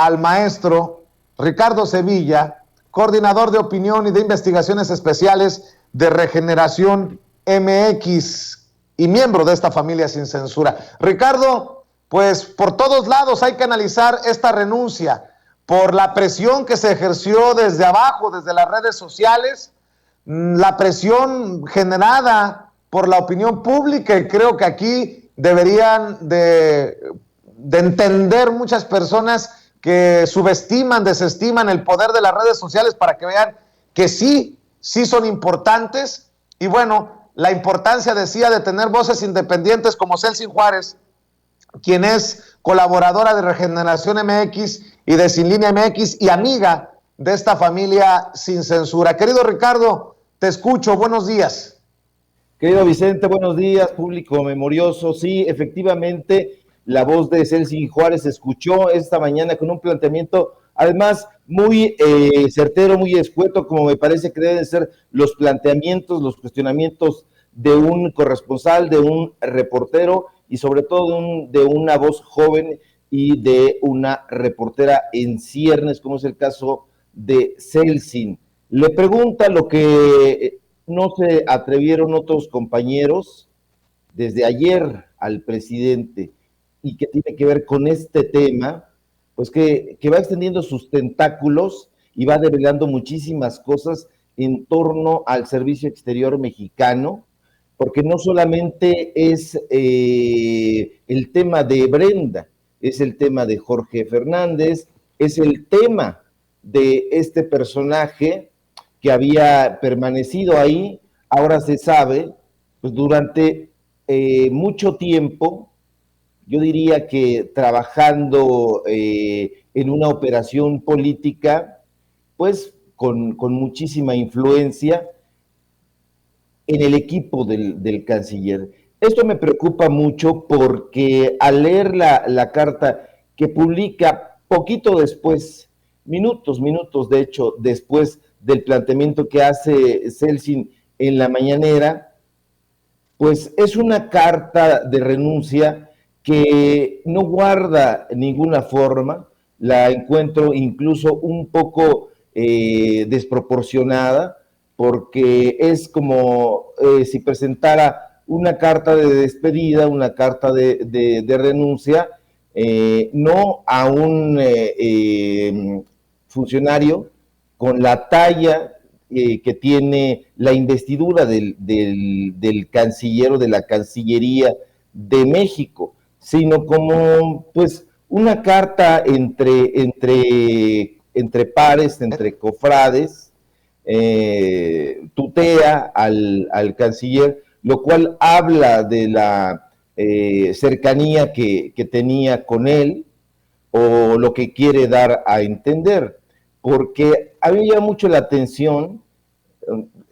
al maestro Ricardo Sevilla, coordinador de opinión y de investigaciones especiales de Regeneración MX y miembro de esta familia sin censura. Ricardo, pues por todos lados hay que analizar esta renuncia por la presión que se ejerció desde abajo, desde las redes sociales, la presión generada por la opinión pública, y creo que aquí deberían de entender muchas personas que subestiman, desestiman el poder de las redes sociales para que vean que sí son importantes. Y bueno, la importancia, decía, de tener voces independientes como Celsin Juárez, quien es colaboradora de Regeneración MX y de Sin Línea MX y amiga de esta familia sin censura. Querido Ricardo, te escucho, buenos días. Querido Vicente, buenos días, público memorioso. Sí, efectivamente, la voz de Celsin Juárez se escuchó esta mañana con un planteamiento, además, muy certero, muy escueto, como me parece que deben ser los planteamientos, los cuestionamientos de un corresponsal, de un reportero y sobre todo de una voz joven y de una reportera en ciernes, como es el caso de Celsin. Le pregunta lo que no se atrevieron otros compañeros desde ayer al presidente y que tiene que ver con este tema, pues que va extendiendo sus tentáculos y va develando muchísimas cosas en torno al servicio exterior mexicano, porque no solamente es el tema de Brenda, es el tema de Jorge Fernández, es el tema de este personaje que había permanecido ahí, ahora se sabe, pues durante mucho tiempo, yo diría que trabajando en una operación política, pues con muchísima influencia en el equipo del canciller. Esto me preocupa mucho porque al leer la carta que publica poquito después, minutos de hecho, después del planteamiento que hace Celsin en la mañanera, pues es una carta de renuncia que no guarda ninguna forma, la encuentro incluso un poco desproporcionada, porque es como si presentara una carta de despedida, una carta de renuncia, no a un funcionario con la talla que tiene la investidura del canciller o de la Cancillería de México, sino como pues una carta entre pares, entre cofrades, tutea al canciller, lo cual habla de la cercanía que tenía con él o lo que quiere dar a entender, porque a mí me llama mucho la atención,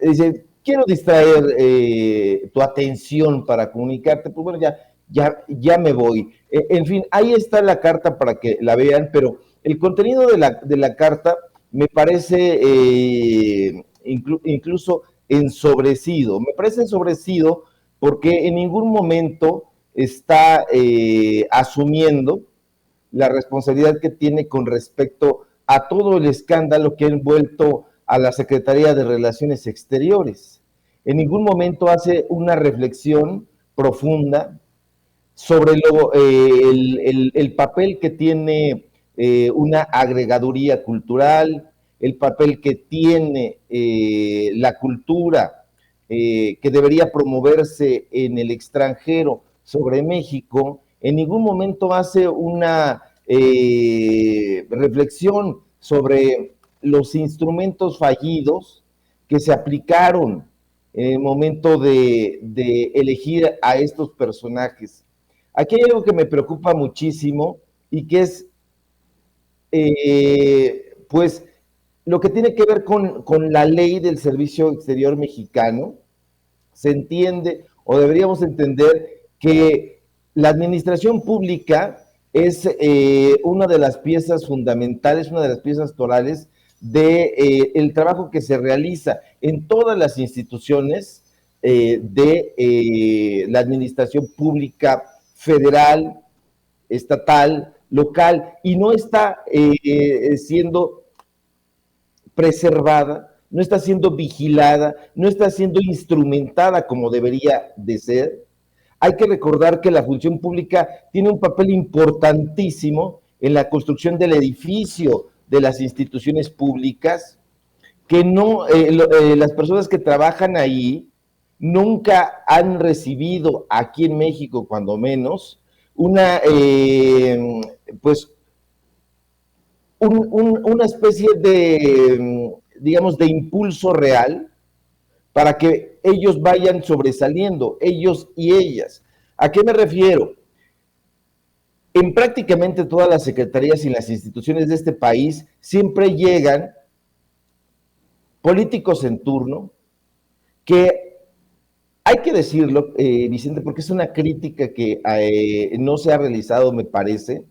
dice, quiero distraer tu atención para comunicarte, pues bueno, ya me voy. En fin, ahí está la carta para que la vean, pero el contenido de la carta me parece incluso ensobrecido. Me parece ensobrecido porque en ningún momento está asumiendo la responsabilidad que tiene con respecto a todo el escándalo que ha envuelto a la Secretaría de Relaciones Exteriores. En ningún momento hace una reflexión profunda sobre el papel que tiene una agregaduría cultural, el papel que tiene la cultura que debería promoverse en el extranjero sobre México. En ningún momento hace una reflexión sobre los instrumentos fallidos que se aplicaron en el momento de elegir a estos personajes. Aquí hay algo que me preocupa muchísimo y que es, pues, lo que tiene que ver con la ley del Servicio Exterior Mexicano. Se entiende, o deberíamos entender, que la administración pública es una de las piezas fundamentales, una de las piezas torales del trabajo que se realiza en todas las instituciones de la administración pública federal, estatal, local y no está siendo preservada, no está siendo vigilada, no está siendo instrumentada como debería de ser. Hay que recordar que la función pública tiene un papel importantísimo en la construcción del edificio de las instituciones públicas, que no, las personas que trabajan ahí nunca han recibido aquí en México, cuando menos, pues una especie de, digamos, de impulso real para que ellos vayan sobresaliendo, ellos y ellas. ¿A qué me refiero? En prácticamente todas las secretarías y las instituciones de este país siempre llegan políticos en turno que, hay que decirlo, Vicente, porque es una crítica que no se ha realizado, me parece,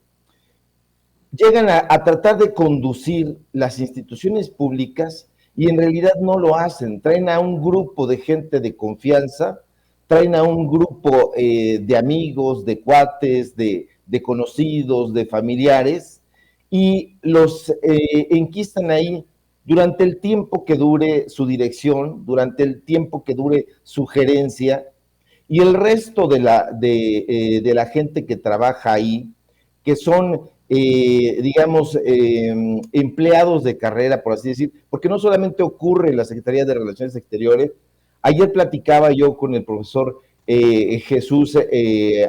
llegan a tratar de conducir las instituciones públicas y en realidad no lo hacen. Traen a un grupo de gente de confianza, traen a un grupo de amigos, de cuates, de conocidos, de familiares, y los enquistan ahí durante el tiempo que dure su dirección, durante el tiempo que dure su gerencia, y el resto de la gente que trabaja ahí, que son, digamos, empleados de carrera, por así decir, porque no solamente ocurre en la Secretaría de Relaciones Exteriores. Ayer platicaba yo con el profesor Jesús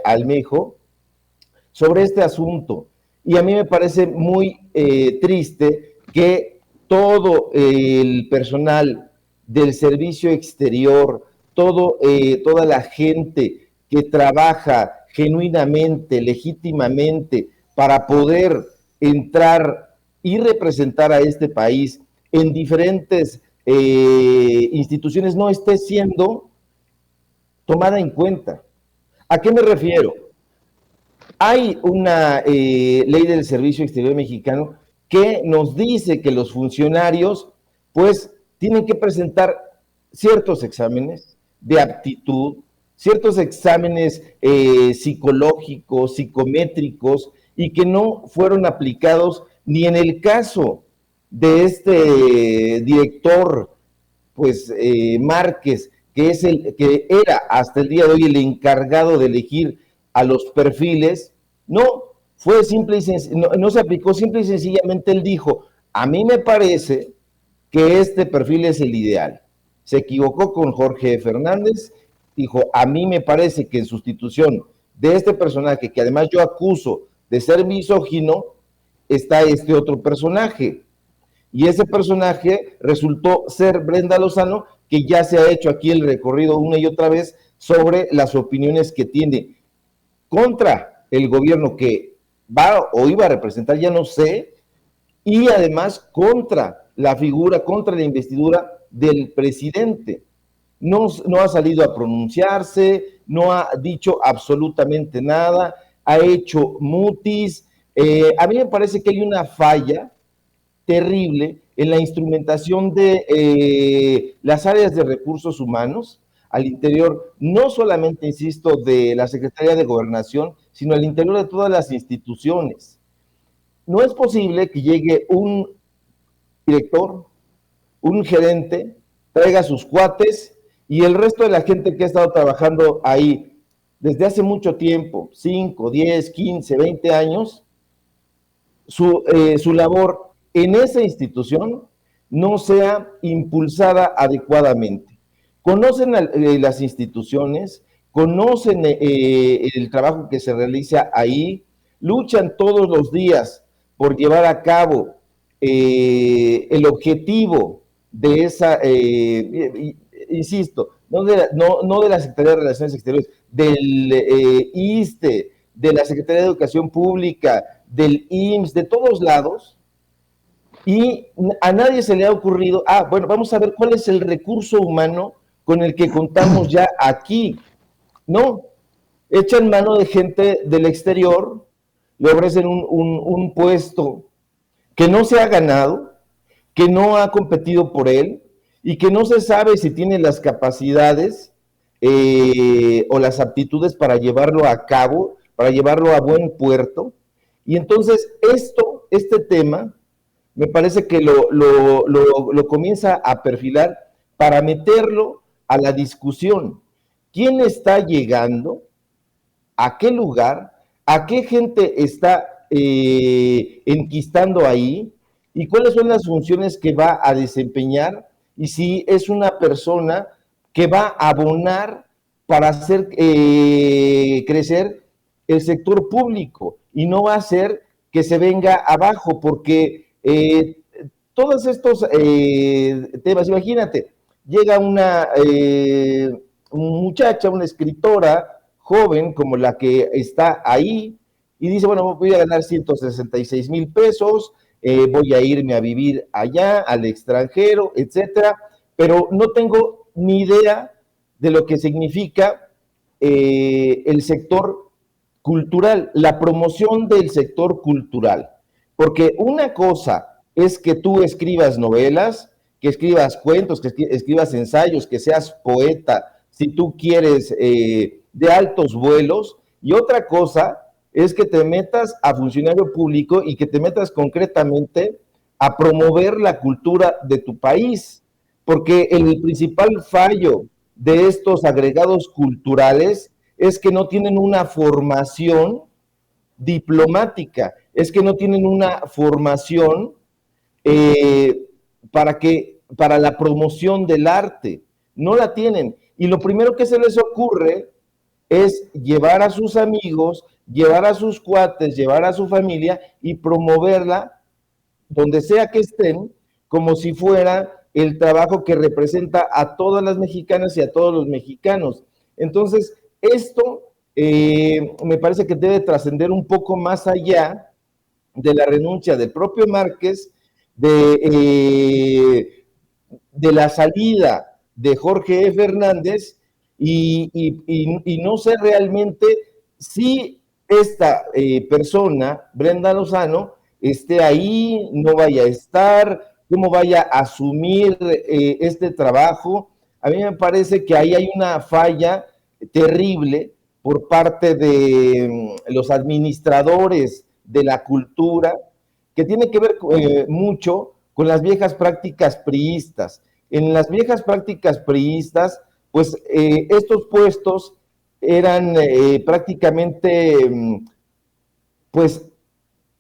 Almejo sobre este asunto, y a mí me parece muy triste que todo el personal del servicio exterior, toda la gente que trabaja genuinamente, legítimamente, para poder entrar y representar a este país en diferentes instituciones, no esté siendo tomada en cuenta. ¿A qué me refiero? Hay una ley del Servicio Exterior Mexicano que nos dice que los funcionarios, pues, tienen que presentar ciertos exámenes de aptitud, ciertos exámenes psicológicos, psicométricos, y que no fueron aplicados ni en el caso de este director, pues, Márquez, que que era hasta el día de hoy el encargado de elegir a los perfiles. No, fue simple y no se aplicó, simple y sencillamente él dijo: a mí me parece que este perfil es el ideal. Se equivocó con Jorge Fernández, dijo: a mí me parece que en sustitución de este personaje, que además yo acuso de ser misógino, está este otro personaje. Y ese personaje resultó ser Brenda Lozano, que ya se ha hecho aquí el recorrido una y otra vez sobre las opiniones que tiene contra el gobierno que va o iba a representar, ya no sé, y además contra la figura, contra la investidura del presidente. No ha salido a pronunciarse, no ha dicho absolutamente nada, ha hecho mutis. A mí me parece que hay una falla terrible en la instrumentación de las áreas de recursos humanos al interior, no solamente, insisto, de la Secretaría de Gobernación, sino al interior de todas las instituciones. No es posible que llegue un director, un gerente, traiga sus cuates, y el resto de la gente que ha estado trabajando ahí desde hace mucho tiempo, 5, 10, 15, 20 años, su labor en esa institución no sea impulsada adecuadamente. Conocen las instituciones, conocen el trabajo que se realiza ahí, luchan todos los días por llevar a cabo el objetivo de esa, insisto, no de la Secretaría de Relaciones Exteriores, del ISSSTE, de la Secretaría de Educación Pública, del IMSS, de todos lados, y a nadie se le ha ocurrido, bueno, vamos a ver cuál es el recurso humano con el que contamos ya aquí. No, echan mano de gente del exterior, le ofrecen un puesto que no se ha ganado, que no ha competido por él, y que no se sabe si tiene las capacidades o las aptitudes para llevarlo a cabo, para llevarlo a buen puerto, Y entonces este tema, me parece que lo comienza a perfilar para meterlo a la discusión. ¿Quién está llegando? ¿A qué lugar? ¿A qué gente está enquistando ahí? ¿Y cuáles son las funciones que va a desempeñar? Y si es una persona que va a abonar para hacer crecer el sector público y no va a hacer que se venga abajo, porque todos estos temas, imagínate, llega una muchacha, una escritora joven como la que está ahí y dice, bueno, voy a ganar 166,000 pesos, voy a irme a vivir allá, al extranjero, etcétera, pero no tengo ni idea de lo que significa el sector cultural, la promoción del sector cultural. Porque una cosa es que tú escribas novelas, que escribas cuentos, que escribas ensayos, que seas poeta, si tú quieres, de altos vuelos, y otra cosa es que te metas a funcionario público y que te metas concretamente a promover la cultura de tu país, porque el principal fallo de estos agregados culturales es que no tienen una formación diplomática, es que no tienen una formación eh, para la promoción del arte, no la tienen. Y lo primero que se les ocurre es llevar a sus amigos, llevar a sus cuates, llevar a su familia y promoverla donde sea que estén, como si fuera el trabajo que representa a todas las mexicanas y a todos los mexicanos. Entonces, esto me parece que debe trascender un poco más allá de la renuncia del propio Márquez, de la salida de Jorge E. Fernández, y no sé realmente si esta persona, Brenda Lozano, esté ahí, no vaya a estar, cómo vaya a asumir este trabajo. A mí me parece que ahí hay una falla terrible por parte de los administradores de la cultura, que tiene que ver mucho con las viejas prácticas priistas. En las viejas prácticas priistas, pues estos puestos eran prácticamente, pues,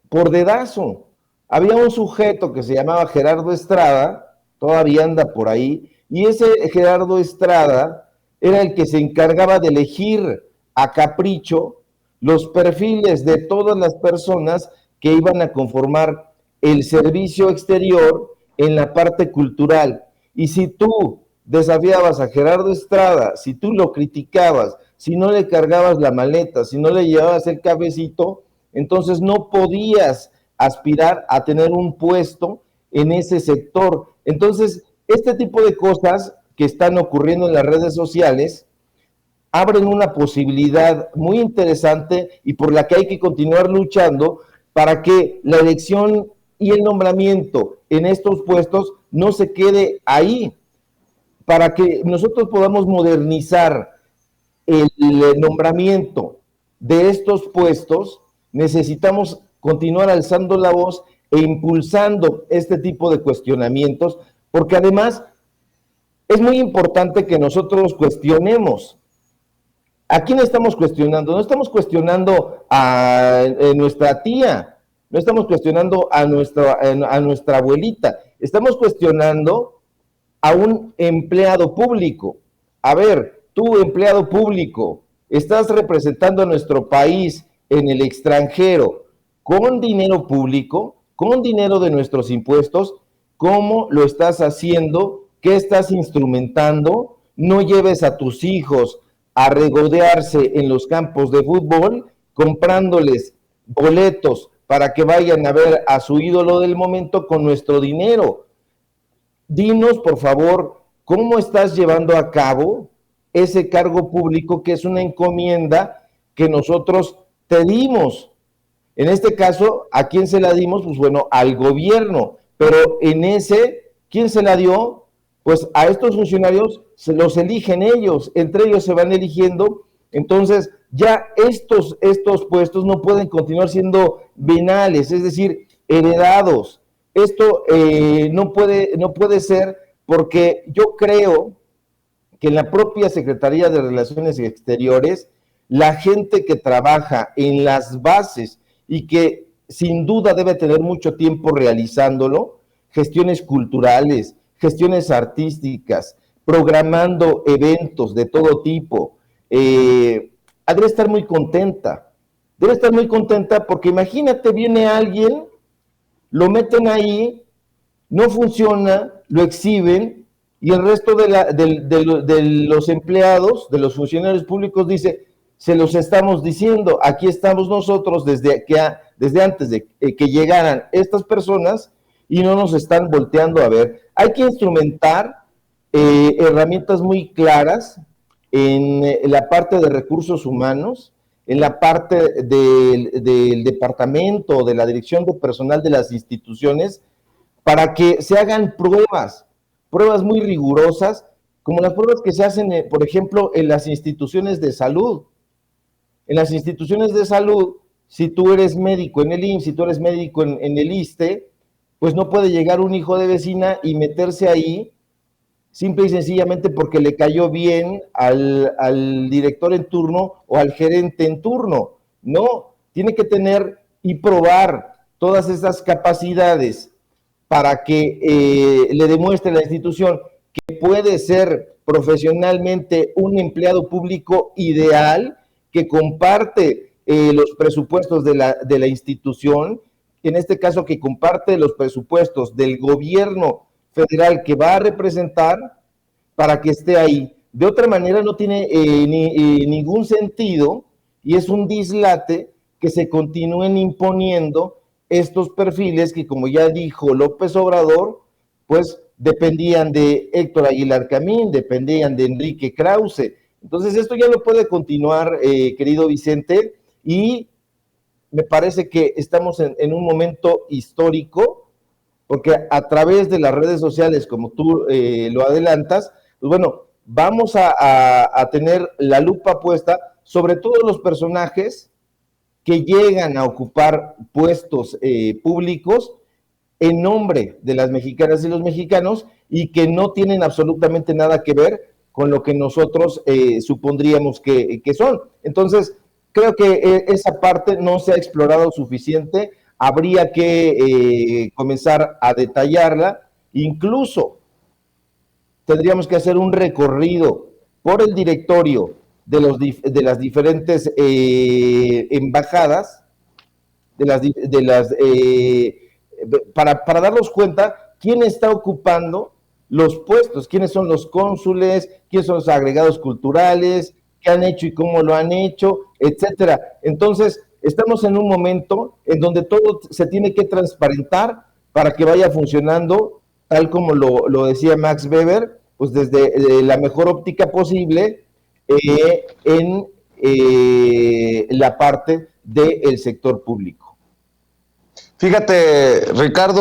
por dedazo. Había un sujeto que se llamaba Gerardo Estrada, todavía anda por ahí, y ese Gerardo Estrada era el que se encargaba de elegir a capricho los perfiles de todas las personas que iban a conformar el servicio exterior en la parte cultural. Y si tú desafiabas a Gerardo Estrada, si tú lo criticabas, si no le cargabas la maleta, si no le llevabas el cafecito, entonces no podías aspirar a tener un puesto en ese sector. Entonces, este tipo de cosas que están ocurriendo en las redes sociales abren una posibilidad muy interesante y por la que hay que continuar luchando para que la elección y el nombramiento en estos puestos no se quede ahí, para que nosotros podamos modernizar el nombramiento de estos puestos. Necesitamos continuar alzando la voz e impulsando este tipo de cuestionamientos, porque además es muy importante que nosotros cuestionemos. ¿A quién estamos cuestionando? No estamos cuestionando a nuestra tía, no estamos cuestionando a nuestra abuelita, estamos cuestionando a un empleado público. A ver, tú, empleado público, estás representando a nuestro país en el extranjero con dinero público, con dinero de nuestros impuestos. ¿Cómo lo estás haciendo? ¿Qué estás instrumentando? No lleves a tus hijos a regodearse en los campos de fútbol comprándoles boletos para que vayan a ver a su ídolo del momento con nuestro dinero. Dinos, por favor, cómo estás llevando a cabo ese cargo público que es una encomienda que nosotros te dimos. En este caso, ¿a quién se la dimos? Pues bueno, al gobierno. Pero en ese, ¿quién se la dio? Pues a estos funcionarios se los eligen ellos. Entre ellos se van eligiendo Entonces, ya estos puestos no pueden continuar siendo venales, es decir, heredados. Esto no puede ser, porque yo creo que en la propia Secretaría de Relaciones Exteriores, la gente que trabaja en las bases y que sin duda debe tener mucho tiempo realizándolo, gestiones culturales, gestiones artísticas, programando eventos de todo tipo, debe estar muy contenta. Debe estar muy contenta porque imagínate, viene alguien, lo meten ahí, no funciona, lo exhiben, y el resto de los empleados, de los funcionarios públicos, dice, se los estamos diciendo, aquí estamos nosotros desde antes de que llegaran estas personas y no nos están volteando a ver. Hay que instrumentar herramientas muy claras en la parte de recursos humanos, en la parte del departamento, de la dirección de personal de las instituciones, para que se hagan pruebas muy rigurosas, como las pruebas que se hacen, por ejemplo, en las instituciones de salud. En las instituciones de salud, si tú eres médico en el IMSS, si tú eres médico en el ISSSTE, pues no puede llegar un hijo de vecina y meterse ahí, simple y sencillamente porque le cayó bien al director en turno o al gerente en turno. No, tiene que tener y probar todas esas capacidades para que le demuestre a la institución que puede ser profesionalmente un empleado público ideal, que comparte los presupuestos de la institución, en este caso que comparte los presupuestos del gobierno federal que va a representar, para que esté ahí. De otra manera no tiene ningún sentido, y es un dislate que se continúen imponiendo estos perfiles que, como ya dijo López Obrador, pues dependían de Héctor Aguilar Camín, dependían de Enrique Krause. Entonces esto ya no puede continuar, querido Vicente, y me parece que estamos en un momento histórico, porque a través de las redes sociales, como tú lo adelantas, pues bueno, vamos a tener la lupa puesta sobre todos los personajes que llegan a ocupar puestos públicos en nombre de las mexicanas y los mexicanos, y que no tienen absolutamente nada que ver con lo que nosotros supondríamos que son. Entonces, creo que esa parte no se ha explorado suficiente. Habría que comenzar a detallarla. Incluso tendríamos que hacer un recorrido por el directorio de las diferentes embajadas, para darnos cuenta quién está ocupando los puestos, quiénes son los cónsules, quiénes son los agregados culturales, qué han hecho y cómo lo han hecho, etcétera. Entonces, estamos en un momento en donde todo se tiene que transparentar para que vaya funcionando, tal como lo decía Max Weber, pues desde la mejor óptica posible, en la parte del sector público. Fíjate, Ricardo,